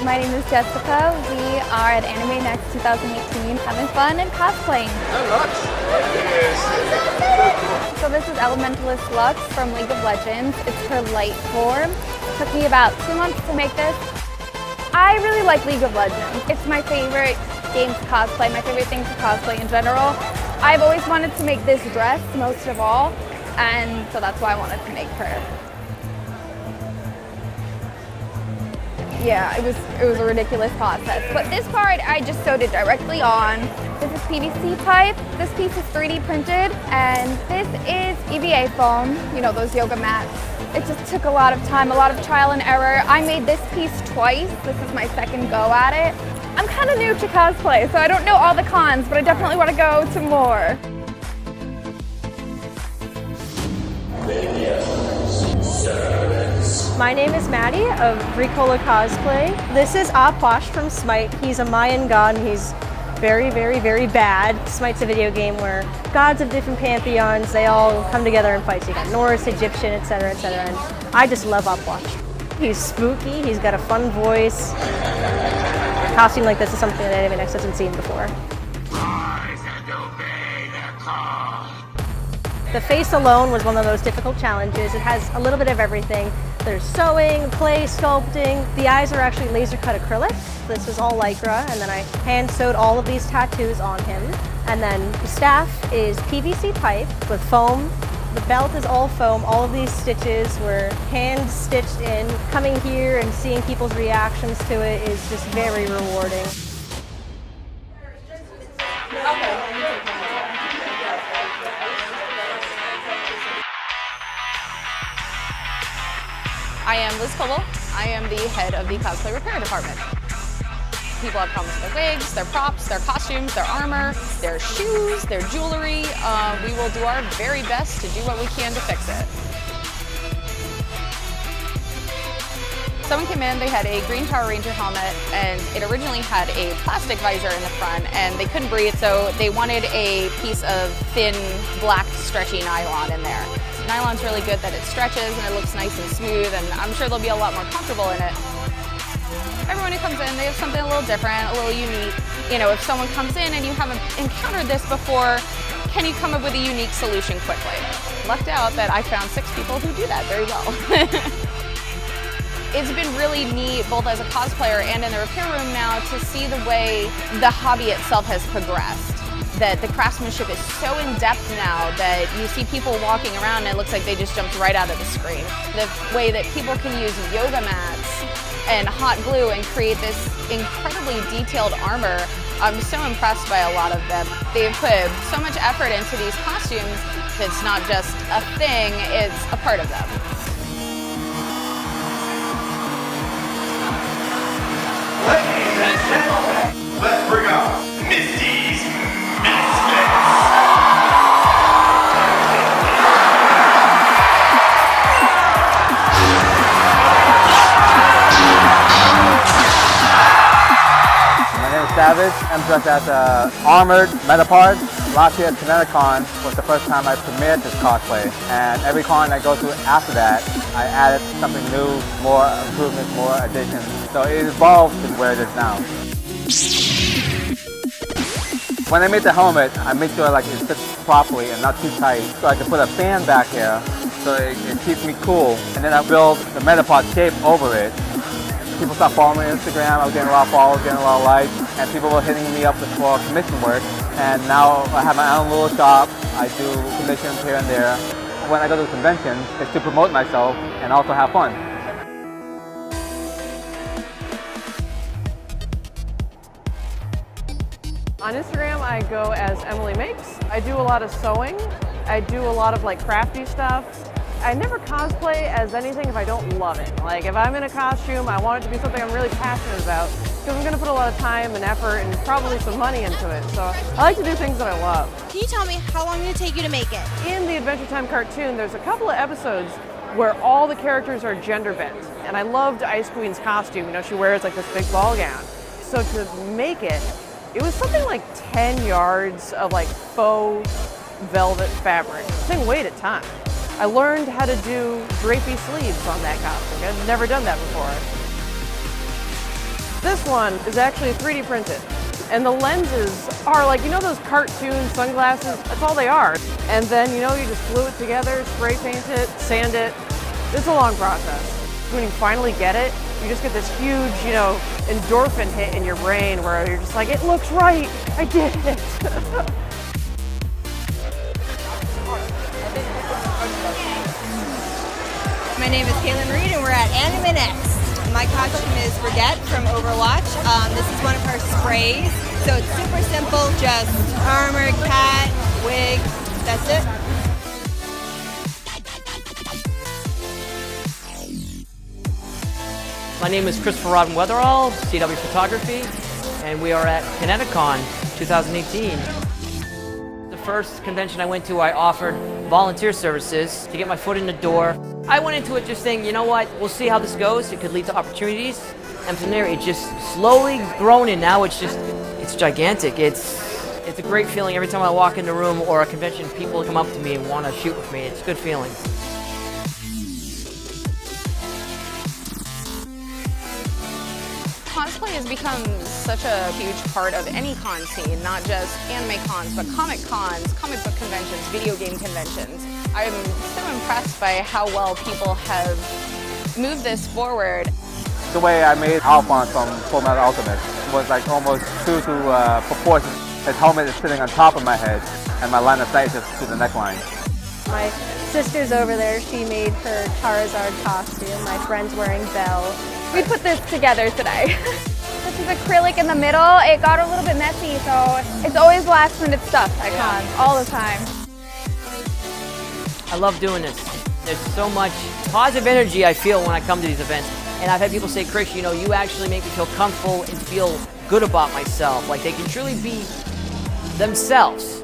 My name is Jessica. We are at AnimeNEXT 2018 having fun and cosplaying. So this is Elementalist Lux from League of Legends. It's her light form. It took me about 2 months to make this. I really like League of Legends. It's my favorite game to cosplay, my favorite thing to cosplay in general. I've always wanted to make this dress most of all, and so that's why I wanted to make her. Yeah, it was a ridiculous process. But this part, I just sewed it directly on. This is PVC pipe. This piece is 3D printed, and this is EVA foam, you know, those yoga mats. It just took a lot of time, a lot of trial and error. I made this piece twice. This is my second go at it. I'm kind of new to cosplay, so I don't know all the cons, but I definitely want to go to more. My name is Maddie of Ricola Cosplay. This is Apwash from Smite. He's a Mayan god and he's very, very, very bad. Smite's a video game where gods of different pantheons, they all come together and fight. So you got Norse, Egyptian, etc., etc. And I just love Apwash. He's spooky, he's got a fun voice. A costume like this is something that AnimeNEXT hasn't seen before. The face alone was one of those difficult challenges. It has a little bit of everything. There's sewing, clay sculpting. The eyes are actually laser cut acrylic. This is all Lycra, and then I hand sewed all of these tattoos on him. And then the staff is PVC pipe with foam. The belt is all foam. All of these stitches were hand stitched in. Coming here and seeing people's reactions to it is just very rewarding. I am Liz Coble. I am the head of the cosplay repair department. People have problems with their wigs, their props, their costumes, their armor, their shoes, their jewelry. We will do our very best to do what we can to fix it. Someone came in, they had a green Power Ranger helmet, and it originally had a plastic visor in the front, and they couldn't breathe, so they wanted a piece of thin, black, stretchy nylon in there. Nylon's really good that it stretches and it looks nice and smooth, and I'm sure they'll be a lot more comfortable in it. Everyone who comes in, they have something a little different, a little unique. You know, if someone comes in and you haven't encountered this before, can you come up with a unique solution quickly? Lucked out that I found 6 people who do that very well. It's been really neat, both as a cosplayer and in the repair room now, to see the way the hobby itself has progressed. That the craftsmanship is so in-depth now that you see people walking around and it looks like they just jumped right out of the screen. The way that people can use yoga mats and hot glue and create this incredibly detailed armor, I'm so impressed by a lot of them. They've put so much effort into these costumes. It's not just a thing, it's a part of them. Ladies and gentlemen, let's bring out Misty's Misfits. My name is Savage. I'm dressed as an armored Metapod. Last year at ConnectiCon was the first time I premiered this cosplay, and every con I go to after that, I added something new, more improvements, more additions. So it evolved to where it is now. When I made the helmet, I made sure like it fits properly and not too tight, so I can put a fan back here so it keeps me cool. And then I build the Metapod shape over it. People stopped following me on Instagram. I was getting a lot of followers, getting a lot of likes, and people were hitting me up for commission work. And now I have my own little shop. I do commissions here and there. When I go to conventions, it's to promote myself and also have fun. On Instagram, I go as Emily Makes. I do a lot of sewing. I do a lot of like crafty stuff. I never cosplay as anything if I don't love it. Like if I'm in a costume, I want it to be something I'm really passionate about because I'm going to put a lot of time and effort and probably some money into it. So I like to do things that I love. Can you tell me how long did it take you to make it? In the Adventure Time cartoon, there's a couple of episodes where all the characters are gender bent. And I loved Ice Queen's costume. You know, she wears like this big ball gown. So to make it, it was something like 10 yards of like faux velvet fabric. The thing weighed a ton. I learned how to do drapey sleeves on that costume. I'd never done that before. This one is actually 3D printed. And the lenses are like, you know those cartoon sunglasses? That's all they are. And then, you know, you just glue it together, spray paint it, sand it. It's a long process. When you finally get it, you just get this huge, you know, endorphin hit in your brain where you're just like, it looks right, I did it. My name is Kayla Reed and we're at AnimeNEXT. My costume is Brigette from Overwatch. This is one of her sprays. So it's super simple, just armor, cat, wig, that's it. My name is Christopher Rodden Weatherall, CW Photography, and we are at ConnectiCon 2018. The first convention I went to, I offered volunteer services to get my foot in the door. I went into it just saying, you know what, we'll see how this goes. It could lead to opportunities. And from there, it just slowly grown, and now it's gigantic. It's a great feeling every time I walk in the room or a convention, people come up to me and want to shoot with me. It's a good feeling. Cosplay has become such a huge part of any con scene, not just anime cons, but comic cons, comic book conventions, video game conventions. I'm so impressed by how well people have moved this forward. The way I made Alphonse from Fullmetal Alchemist was like almost true to proportion. His helmet is sitting on top of my head, and my line of sight is just to the neckline. My sister's over there, she made her Charizard costume. My friend's wearing Belle. We put this together today. This is acrylic in the middle. It got a little bit messy, so it's always last minute stuff at cons, all the time. I love doing this. There's so much positive energy I feel when I come to these events. And I've had people say, Chris, you know, you actually make me feel comfortable and feel good about myself. Like they can truly be themselves.